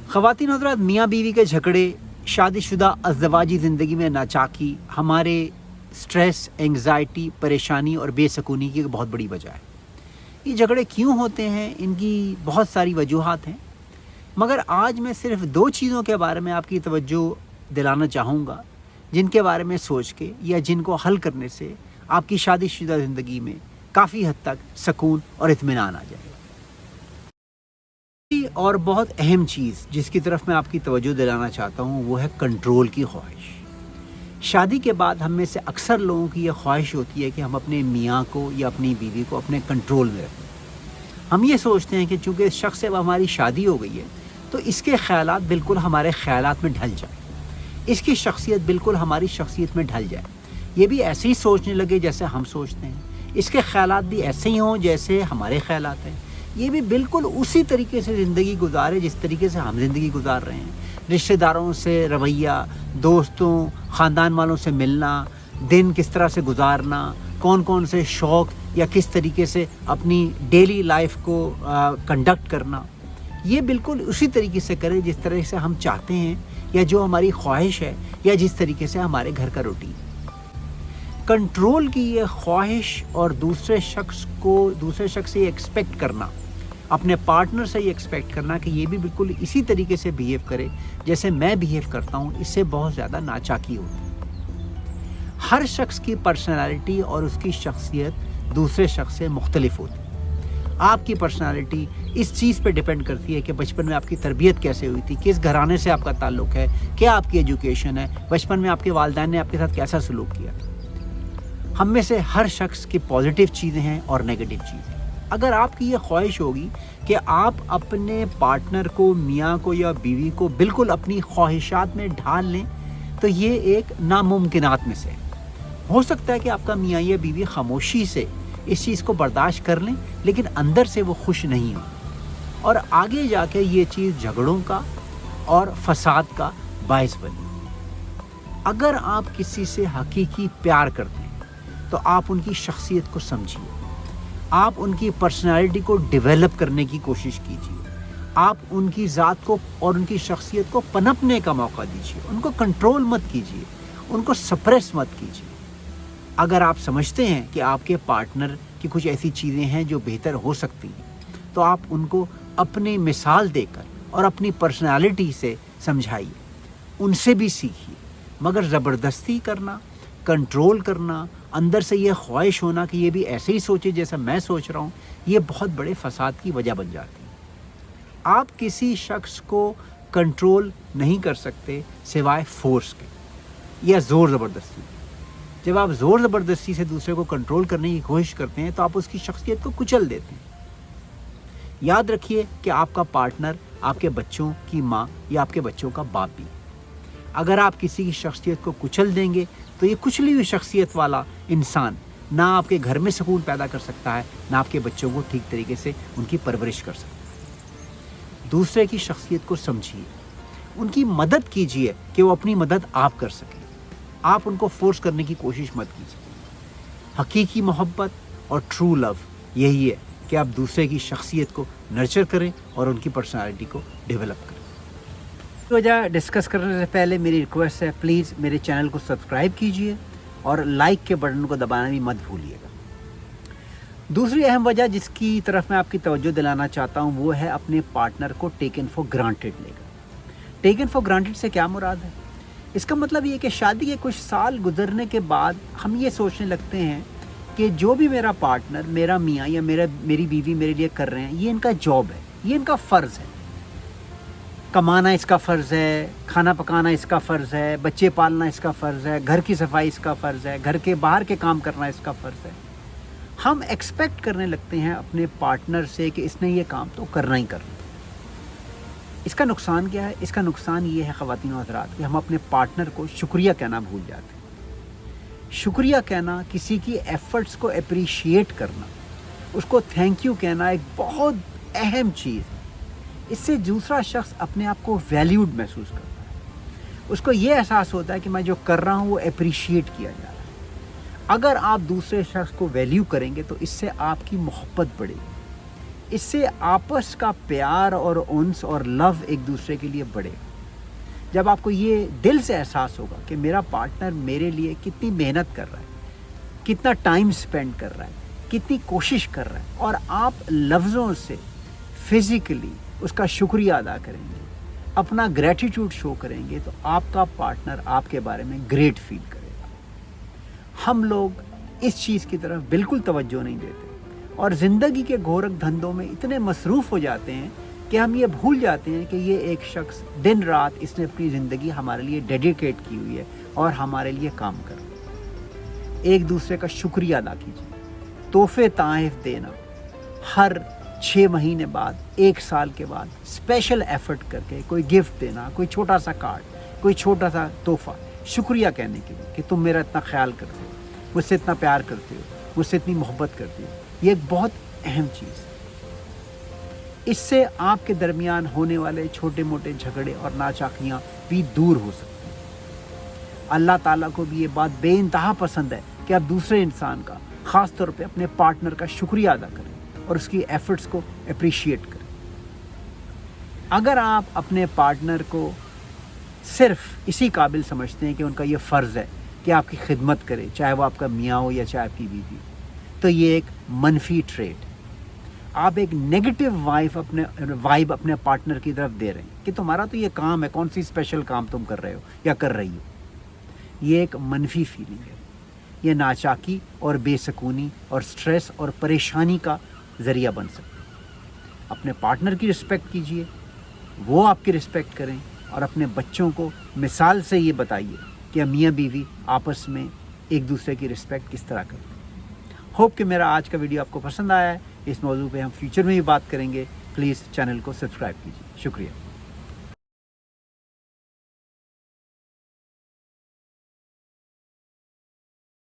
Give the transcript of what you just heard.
ख़वातीन हज़रात, मियाँ बीवी के झगड़े, शादीशुदा अज़दवाजी ज़िंदगी में नाचाकी हमारे स्ट्रेस, एंग्ज़ायटी, परेशानी और बेसकूनी की एक बहुत बड़ी वजह है। ये झगड़े क्यों होते हैं, इनकी बहुत सारी वजूहात हैं, मगर आज मैं सिर्फ 2 चीज़ों के बारे में आपकी तवज्जो दिलाना चाहूँगा, जिनके बारे में सोच के या जिनको हल करने से आपकी शादीशुदा ज़िंदगी में काफ़ी हद तक सुकून और इत्मीनान आ जाएगा। और बहुत अहम चीज़ जिसकी तरफ मैं आपकी तवज्जो दिलाना चाहता हूँ वो है कंट्रोल की ख्वाहिश। शादी के बाद हम में से अक्सर लोगों की ये ख्वाहिश होती है कि हम अपने मियाँ को या अपनी बीवी को अपने कंट्रोल में रखें। हम ये सोचते हैं कि चूँकि इस शख्स से अब हमारी शादी हो गई है तो इसके ख़यालात बिल्कुल हमारे ख़यालात में ढल जाए, इसकी शख्सियत बिल्कुल हमारी शख्सियत में ढल जाए, ये भी ऐसे ही सोचने लगे जैसे हम सोचते हैं, इसके ख़यालात भी ऐसे ही हों जैसे हमारे ख़यालात हैं, ये भी बिल्कुल उसी तरीके से ज़िंदगी गुजारे जिस तरीके से हम ज़िंदगी गुजार रहे हैं। रिश्तेदारों से रवैया, दोस्तों, ख़ानदान वालों से मिलना, दिन किस तरह से गुजारना, कौन कौन से शौक़ या किस तरीके से अपनी डेली लाइफ को कंडक्ट करना, ये बिल्कुल उसी तरीके से करें जिस तरह से हम चाहते हैं या जो हमारी ख्वाहिश है या जिस तरीके से हमारे घर का रूटीन। कंट्रोल की ये ख्वाहिश और दूसरे शख्स से ये एक्सपेक्ट करना, अपने पार्टनर से ये एक्सपेक्ट करना कि ये भी बिल्कुल इसी तरीके से बिहेव करे जैसे मैं बिहेव करता हूँ, इससे बहुत ज़्यादा नाचाकी होती है। हर शख्स की पर्सनैलिटी और उसकी शख्सियत दूसरे शख्स से मुख्तलिफ होती है। आपकी पर्सनैलिटी इस चीज़ पे डिपेंड करती है कि बचपन में आपकी तरबियत कैसे हुई थी, किस घराने से आपका ताल्लुक़ है, क्या आपकी एजुकेशन है, बचपन में आपके वालिदैन ने आपके साथ कैसा सलूक किया। हम में से हर शख्स की पॉजिटिव चीज़ें हैं और नेगेटिव चीज़ें। अगर आपकी ये ख्वाहिश होगी कि आप अपने पार्टनर को, मियाँ को या बीवी को बिल्कुल अपनी ख्वाहिशात में ढाल लें तो ये एक नामुमकिनात में से है। हो सकता है कि आपका मियाँ या बीवी खामोशी से इस चीज़ को बर्दाश्त कर लें लेकिन अंदर से वो खुश नहीं हो और आगे जाके ये चीज़ झगड़ों का और फसाद का बायस बने। अगर आप किसी से हकीकी प्यार करते हैं तो आप उनकी शख्सियत को समझिए, आप उनकी पर्सनालिटी को डेवलप करने की कोशिश कीजिए, आप उनकी ज़ात को और उनकी शख्सियत को पनपने का मौका दीजिए, उनको कंट्रोल मत कीजिए, उनको सप्रेस मत कीजिए। अगर आप समझते हैं कि आपके पार्टनर की कुछ ऐसी चीज़ें हैं जो बेहतर हो सकती हैं तो आप उनको अपनी मिसाल देकर और अपनी पर्सनालिटी से समझाइए, उनसे भी सीखिए। मगर ज़बरदस्ती करना, कंट्रोल करना, अंदर से ये ख्वाहिश होना कि ये भी ऐसे ही सोचे जैसा मैं सोच रहा हूँ, ये बहुत बड़े फसाद की वजह बन जाती है। आप किसी शख्स को कंट्रोल नहीं कर सकते सिवाय फोर्स के या ज़ोर ज़बरदस्ती। जब आप ज़ोर ज़बरदस्ती से दूसरे को कंट्रोल करने की कोशिश करते हैं तो आप उसकी शख्सियत को कुचल देते हैं। याद रखिए कि आपका पार्टनर आपके बच्चों की माँ या आपके बच्चों का बाप भी। अगर आप किसी की शख्सियत को कुचल देंगे तो ये कुचली हुई शख्सियत वाला इंसान ना आपके घर में सुकून पैदा कर सकता है, ना आपके बच्चों को ठीक तरीके से उनकी परवरिश कर सकता है। दूसरे की शख्सियत को समझिए, उनकी मदद कीजिए कि वो अपनी मदद आप कर सकें। आप उनको फोर्स करने की कोशिश मत कीजिए। हकीकी मोहब्बत और ट्रू लव यही है कि आप दूसरे की शख्सियत को नर्चर करें और उनकी पर्सनालिटी को डेवलप करें। तो वजह डिस्कस करने से पहले मेरी रिक्वेस्ट है, प्लीज़ मेरे चैनल को सब्सक्राइब कीजिए और लाइक के बटन को दबाना भी मत भूलिएगा। दूसरी अहम वजह जिसकी तरफ मैं आपकी तवज्जो दिलाना चाहता हूँ वो है अपने पार्टनर को टेकन फॉर ग्रांटेड लेकर। टेकन फॉर ग्रांटेड से क्या मुराद है? इसका मतलब ये कि शादी के कुछ साल गुजरने के बाद हम ये सोचने लगते हैं कि जो भी मेरा पार्टनर, मेरा मियाँ या मेरी बीवी मेरे लिए कर रहे हैं ये इनका जॉब है, ये इनका फ़र्ज़ है। कमाना इसका फ़र्ज़ है, खाना पकाना इसका फ़र्ज़ है, बच्चे पालना इसका फ़र्ज़ है, घर की सफाई इसका फ़र्ज़ है, घर के बाहर के काम करना इसका फ़र्ज़ है। हम एक्सपेक्ट करने लगते हैं अपने पार्टनर से कि इसने ये काम तो करना ही करना। इसका नुकसान क्या है? इसका नुकसान ये है ख़वातीन और हज़रात कि हम अपने पार्टनर को शुक्रिया कहना भूल जाते हैं। शुक्रिया कहना, किसी की एफ़र्ट्स को अप्रिशिएट करना, उसको थैंक यू कहना एक बहुत अहम चीज़ है। इससे दूसरा शख्स अपने आप को वैल्यूड महसूस करता है, उसको ये एहसास होता है कि मैं जो कर रहा हूँ वो अप्रिशिएट किया जा रहा है। अगर आप दूसरे शख्स को वैल्यू करेंगे तो इससे आपकी मोहब्बत बढ़ेगी। اس سے آپس کا پیار اور انس اور لو ایک دوسرے کے لیے بڑھے گا. جب آپ کو یہ دل سے احساس ہوگا کہ میرا پارٹنر میرے لیے کتنی محنت کر رہا ہے, کتنا ٹائم سپینڈ کر رہا ہے, کتنی کوشش کر رہا ہے, اور آپ لفظوں سے فزیکلی اس کا شکریہ ادا کریں گے, اپنا گریٹیٹیوڈ شو کریں گے, تو آپ کا پارٹنر آپ کے بارے میں گریٹ فیل کرے گا. ہم لوگ اس چیز کی طرف بالکل توجہ نہیں دیتے اور زندگی کے گورکھ دھندوں میں اتنے مصروف ہو جاتے ہیں کہ ہم یہ بھول جاتے ہیں کہ یہ ایک شخص دن رات اس نے اپنی زندگی ہمارے لیے ڈیڈیکیٹ کی ہوئی ہے اور ہمارے لیے کام کر رہا ہے. ایک دوسرے کا شکریہ ادا کیجیے, تحفے تحائف دینا, ہر 6 مہینے بعد, 1 سال کے بعد اسپیشل ایفرٹ کر کے کوئی گفٹ دینا, کوئی چھوٹا سا کارڈ, کوئی چھوٹا سا تحفہ, شکریہ کہنے کے لیے کہ تم میرا اتنا خیال کرتے ہو, مجھ سے اتنا پیار کرتے ہو, مجھ سے اتنی محبت کرتے ہو. یہ ایک بہت اہم چیز ہے. اس سے آپ کے درمیان ہونے والے چھوٹے موٹے جھگڑے اور ناچاکیاں بھی دور ہو سکتی ہیں. اللہ تعالیٰ کو بھی یہ بات بے انتہا پسند ہے کہ آپ دوسرے انسان کا, خاص طور پہ اپنے پارٹنر کا شکریہ ادا کریں اور اس کی ایفرٹس کو اپریشیٹ کریں. اگر آپ اپنے پارٹنر کو صرف اسی قابل سمجھتے ہیں کہ ان کا یہ فرض ہے کہ آپ کی خدمت کرے, چاہے وہ آپ کا میاں ہو یا چاہے آپ کی بیوی, تو یہ ایک منفی ٹریٹ ہے. آپ ایک نیگیٹو وائب اپنے پارٹنر کی طرف دے رہے ہیں کہ تمہارا تو یہ کام ہے, کون سی اسپیشل کام تم کر رہے ہو یا کر رہی ہو. یہ ایک منفی فیلنگ ہے. یہ ناچاکی اور بے سکونی اور سٹریس اور پریشانی کا ذریعہ بن سکتا ہے. اپنے پارٹنر کی رسپیکٹ کیجیے, وہ آپ کی رسپیکٹ کریں, اور اپنے بچوں کو مثال سے یہ بتائیے کہ میاں بیوی آپس میں ایک دوسرے کی رسپیکٹ کس طرح کرتے ہیں. ہوپ کہ میرا آج کا ویڈیو آپ کو پسند آیا ہے. اس موضوع پہ ہم فیوچر میں بھی بات کریں گے. پلیز چینل کو سبسکرائب کیجیے. شکریہ.